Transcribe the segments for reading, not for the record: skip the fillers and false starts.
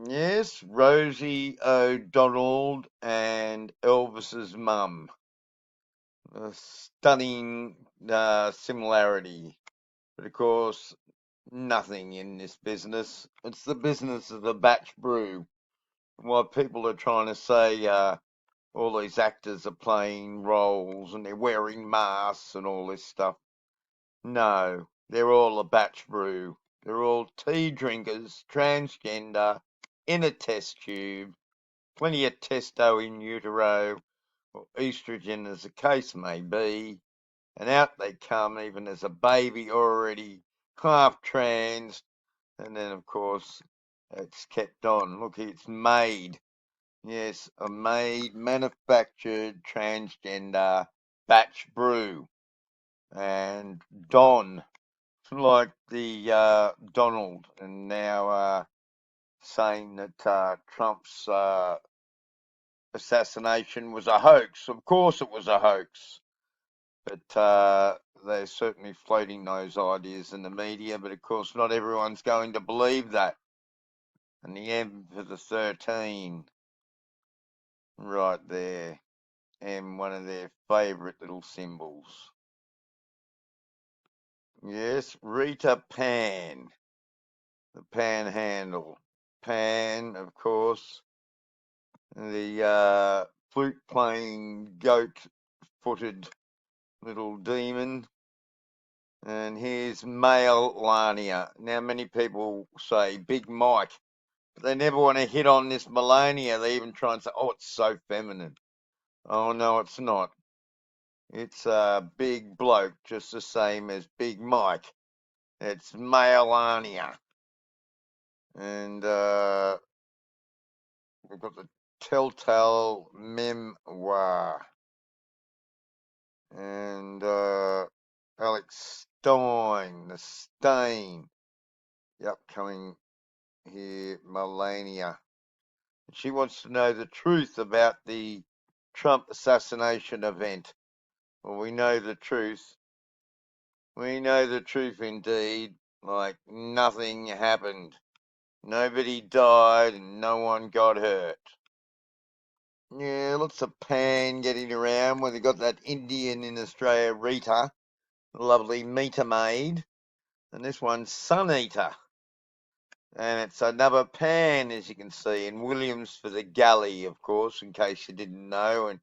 Yes, Rosie O'Donnell and Elvis's mum. A stunning similarity. But of course, nothing in this business. It's the business of the batch brew. What people are trying to say, all these actors are playing roles and they're wearing masks and all this stuff. No, they're all a batch brew. They're all tea drinkers, transgender, in a test tube, plenty of testo in utero, or estrogen as the case may be, and out they come even as a baby already half trans, and then of course it's kept on. Look, it's made. Yes, a made, manufactured, transgender batch brew. And Don, like the Donald, and now saying that Trump's assassination was a hoax. Of course it was a hoax, but they're certainly floating those ideas in the media, but of course not everyone's going to believe that. And the M for the 13, right there, M, one of their favourite little symbols. Yes, Rita Pan, the panhandle. Pan, of course, the flute-playing, goat-footed little demon. And here's male Lania. Now, many people say Big Mike, but they never want to hit on this Melania. They even try and say, oh, it's so feminine. Oh, no, it's not. It's a big bloke, just the same as Big Mike. It's male Lania. And we've got the Telltale Memoir. And Alex Stein, the Stain, the upcoming here, Melania. She wants to know the truth about the Trump assassination event. Well, we know the truth. We know the truth indeed. Like nothing happened. Nobody died and no one got hurt. Yeah, lots of pan getting around when they got that Indian in Australia, Rita, lovely meter maid. And this one's Sun Eater. And it's another pan, as you can see, and Williams for the galley, of course, in case you didn't know. And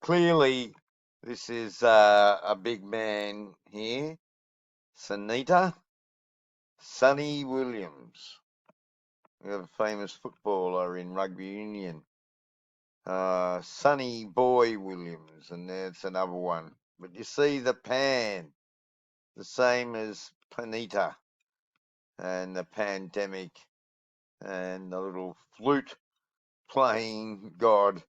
clearly, this is a big man here, Sunita, Sonny Williams. We have a famous footballer in rugby union, Sonny Boy Williams, and there's another one. But you see the pan, the same as Panita and the pandemic and the little flute playing god.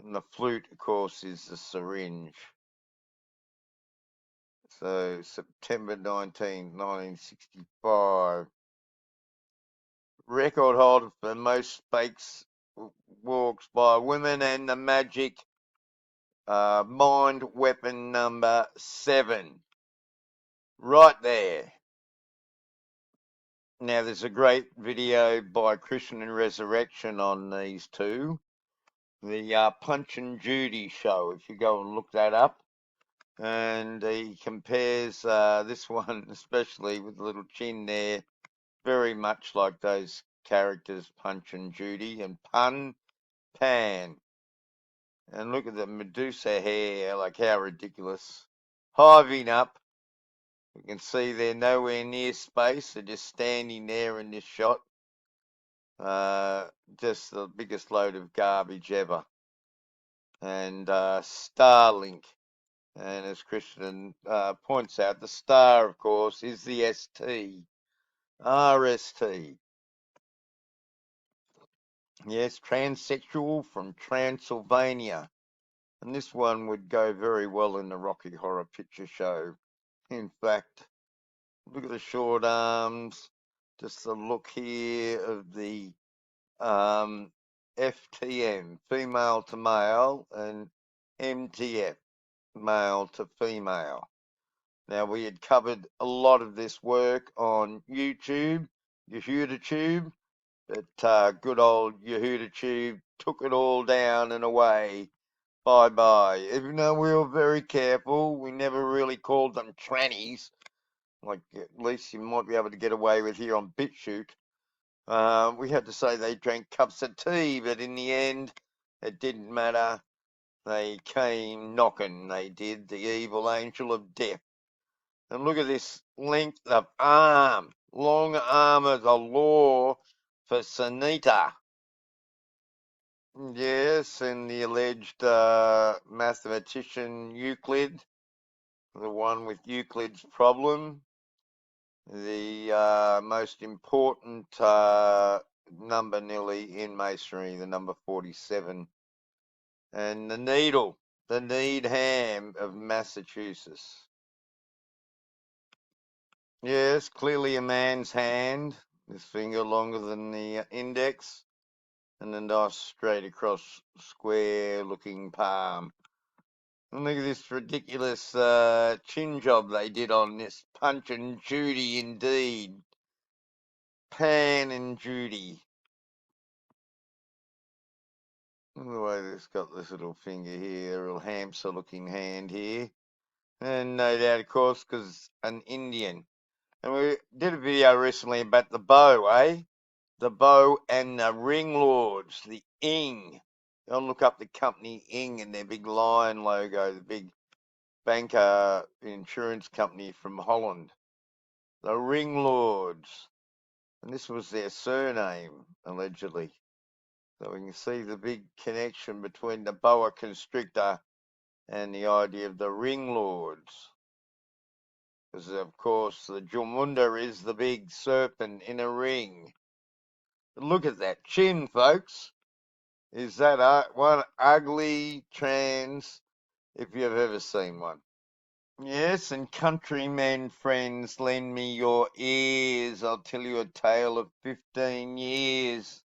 And the flute, of course, is the syringe. So September 19, 1965. Record holder for most spakes walks by women and the magic mind weapon number 7. Right there. Now there's a great video by Christian and Resurrection on these two. The Punch and Judy show, if you go and look that up. And he compares this one, especially with the little chin there, very much like those characters Punch and Judy, and Pun, Pan. And look at the Medusa hair, like how ridiculous. Hiving up. You can see they're nowhere near space. They're just standing there in this shot. Just the biggest load of garbage ever. And Starlink. And as Christian points out, the star, of course, is the ST. RST. Yes, transsexual from Transylvania. And this one would go very well in the Rocky Horror Picture Show. In fact, look at the short arms. Just the look here of the FTM, female to male, and MTF, male to female. Now, we had covered a lot of this work on YouTube, your YouTube, But good old Yehuda Tube took it all down and away. Bye-bye. Even though we were very careful, we never really called them trannies. Like, at least you might be able to get away with here on BitChute. We had to say they drank cups of tea, but in the end, it didn't matter. They came knocking, they did, the evil angel of death. And look at this length of arm, long arm of the law for Sunita. Yes, and the alleged mathematician Euclid, the one with Euclid's problem, the most important number nearly in masonry, the number 47, and the needle, the Needham of Massachusetts. Yes, clearly a man's hand, this finger longer than the index, and a nice straight across square looking palm. And look at this ridiculous chin job they did on this Punch and Judy indeed. Pan and Judy. Look at the way this got this little finger here, a little hamster looking hand here. And no doubt, of course, because an Indian. And we did a video recently about the bow, eh? The bow and the ring lords, the Ing. Go and look up the company Ing and their big lion logo, the big banker insurance company from Holland. The ring lords. And this was their surname, allegedly. So we can see the big connection between the boa constrictor and the idea of the ring lords. Because, of course, the Jumunda is the big serpent in a ring. But look at that chin, folks. Is that one ugly trans, if you've ever seen one? Yes, and countrymen friends, lend me your ears. I'll tell you a tale of 15 years.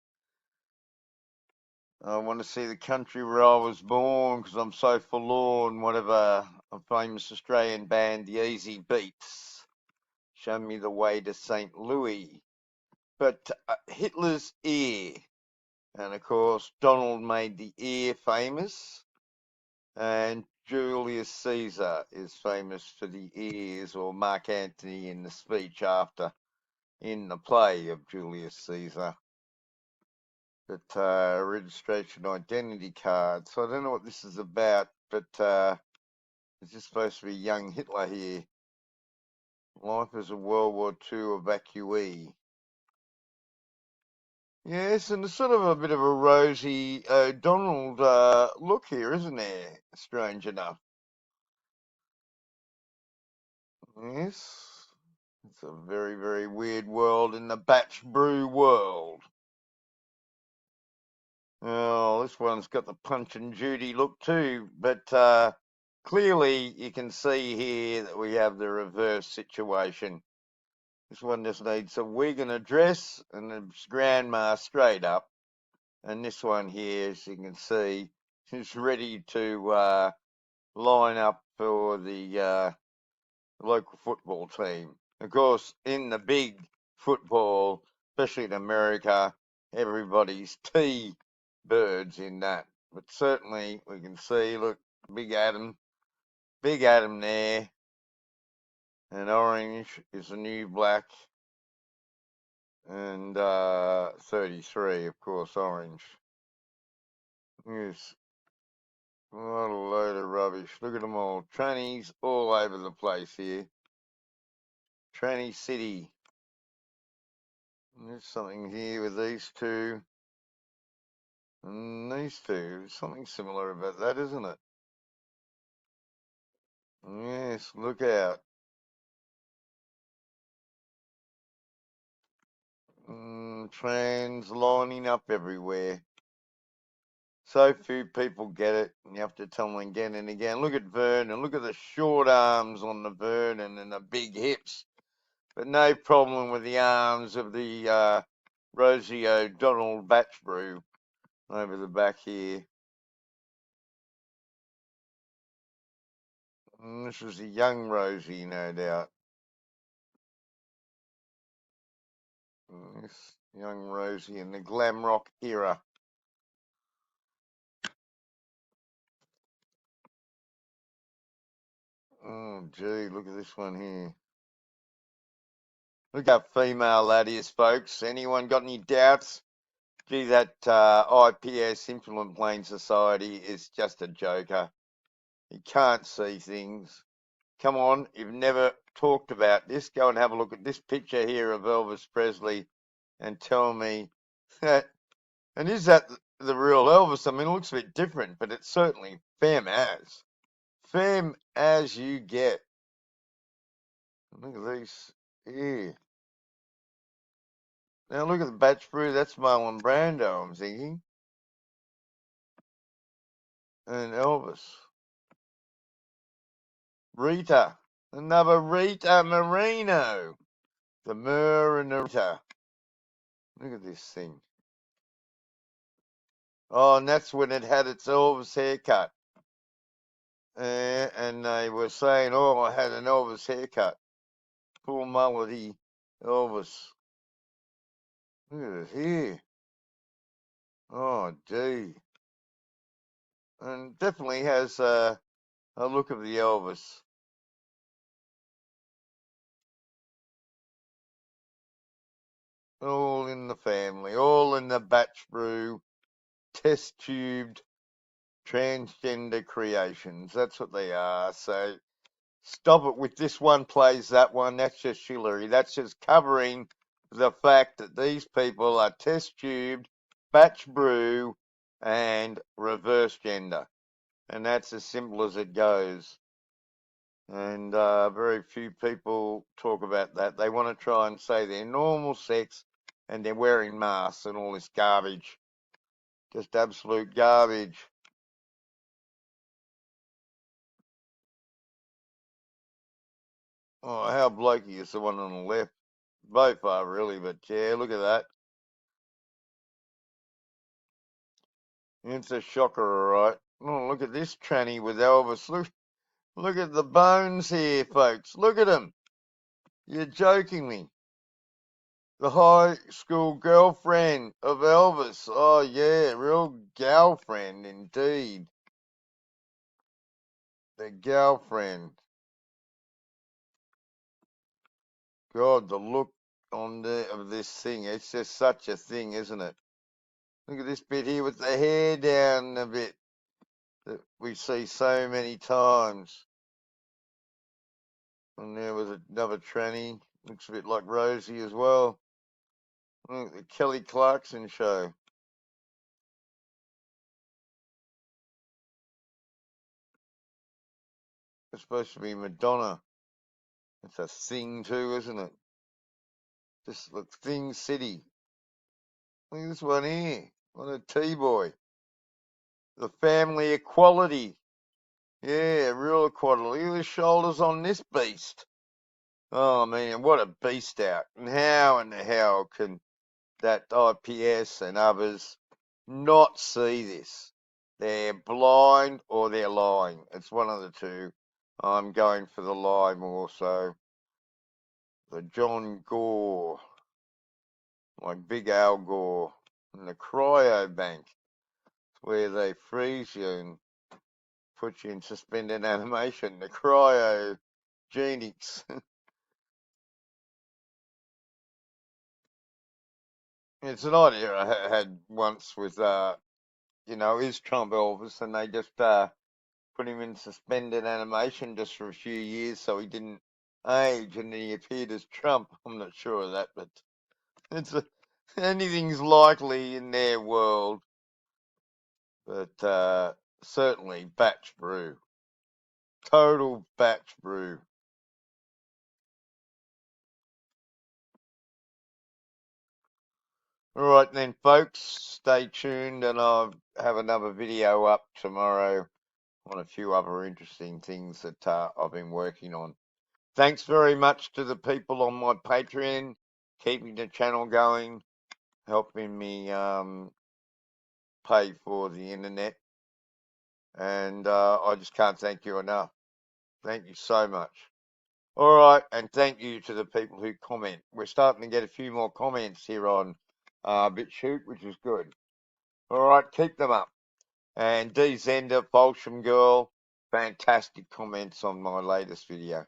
I want to see the country where I was born because I'm so forlorn. Whatever a famous Australian band, the Easy Beats, show me the way to St. Louis. But Hitler's ear, and of course Donald made the ear famous, and Julius Caesar is famous for the ears, or Mark Antony in the speech after, in the play of Julius Caesar. But registration identity card. So I don't know what this is about, but is this supposed to be young Hitler here? Life as a World War II evacuee. Yes, and it's sort of a bit of a Rosie O'Donnell look here, isn't there? Strange enough. Yes. It's a very, very weird world in the batch brew world. Oh, this one's got the Punch and Judy look too, but clearly you can see here that we have the reverse situation. This one just needs a wig and a dress and its grandma straight up. And this one here, as you can see, is ready to line up for the local football team. Of course, in the big football, especially in America, everybody's T-birds in that. But certainly we can see, look, Big Adam there, and orange is the new black, and 33, of course, orange. Yes, what a load of rubbish. Look at them all. Trannies all over the place here. Tranny City. There's something here with these two. And these two. There's something similar about that, isn't it? Yes, look out. Trans lining up everywhere. So few people get it, and you have to tell them again and again. Look at Vernon. Look at the short arms on the Vernon and the big hips. But no problem with the arms of the Rosie O'Donnell batch brew over the back here. This was a young Rosie, no doubt. Young Rosie in the glam rock era. Oh, gee, look at this one here. Look how female that is, folks. Anyone got any doubts? Gee, that IPS, Implement Plane Society, is just a joker. He can't see things. Come on, you've never talked about this. Go and have a look at this picture here of Elvis Presley and tell me that. And is that the real Elvis? I mean, it looks a bit different, but it's certainly femme as. Femme as you get. Look at these here. Now look at the batch brew. That's Marlon Brando, I'm thinking. And Elvis. Rita. Another Rita Marino. The Myrrh and the Rita. Look at this thing. Oh, and that's when it had its Elvis haircut. And they were saying, oh, I had an Elvis haircut. Full mullety Elvis. Look at it here. Oh, gee. And definitely has a look of the Elvis. All in the family. All in the batch brew. Test tubed transgender creations. That's what they are. So stop it with this one plays that one. That's just chivalry. That's just covering the fact that these people are test tubed, batch brew, and reverse gender. And that's as simple as it goes. And very few people talk about that. They want to try and say they're normal sex and they're wearing masks and all this garbage. Just absolute garbage. Oh, how blokey is the one on the left? Both are really, but yeah, look at that. It's a shocker, all right. Oh, look at this tranny with Elvis. Look at the bones here, folks. Look at them. You're joking me. The high school girlfriend of Elvis. Oh, yeah, real girlfriend indeed. The girlfriend. God, the look on of this thing. It's just such a thing, isn't it? Look at this bit here with the hair down a bit that we see so many times. And there was another tranny. Looks a bit like Rosie as well. Look, the Kelly Clarkson show. It's supposed to be Madonna. It's a thing too, isn't it? Just look, Thing City. Look at this one here. What a T-boy. The family equality. Yeah, real equality. Look at the shoulders on this beast. Oh man, what a beast out. And how in the hell can that IPS and others not see this? They're blind or they're lying. It's one of the two. I'm going for the lie more so. The John Gore, like Big Al Gore, and the cryo bank, where they freeze you and put you in suspended animation. The cryogenics. It's an idea I had once with, is Trump Elvis, and they just put him in suspended animation just for a few years so he didn't age, and then he appeared as Trump. I'm not sure of that, but anything's likely in their world. But certainly batch brew, total batch brew. All right then, folks, stay tuned, and I'll have another video up tomorrow on a few other interesting things that I've been working on. Thanks very much to the people on my Patreon, keeping the channel going, helping me pay for the internet, and I just can't thank you enough. Thank you so much. All right, and thank you to the people who comment. We're starting to get a few more comments here on BitChute, which is good. All right, keep them up. And D Zender, Bolsham Girl, fantastic comments on my latest video.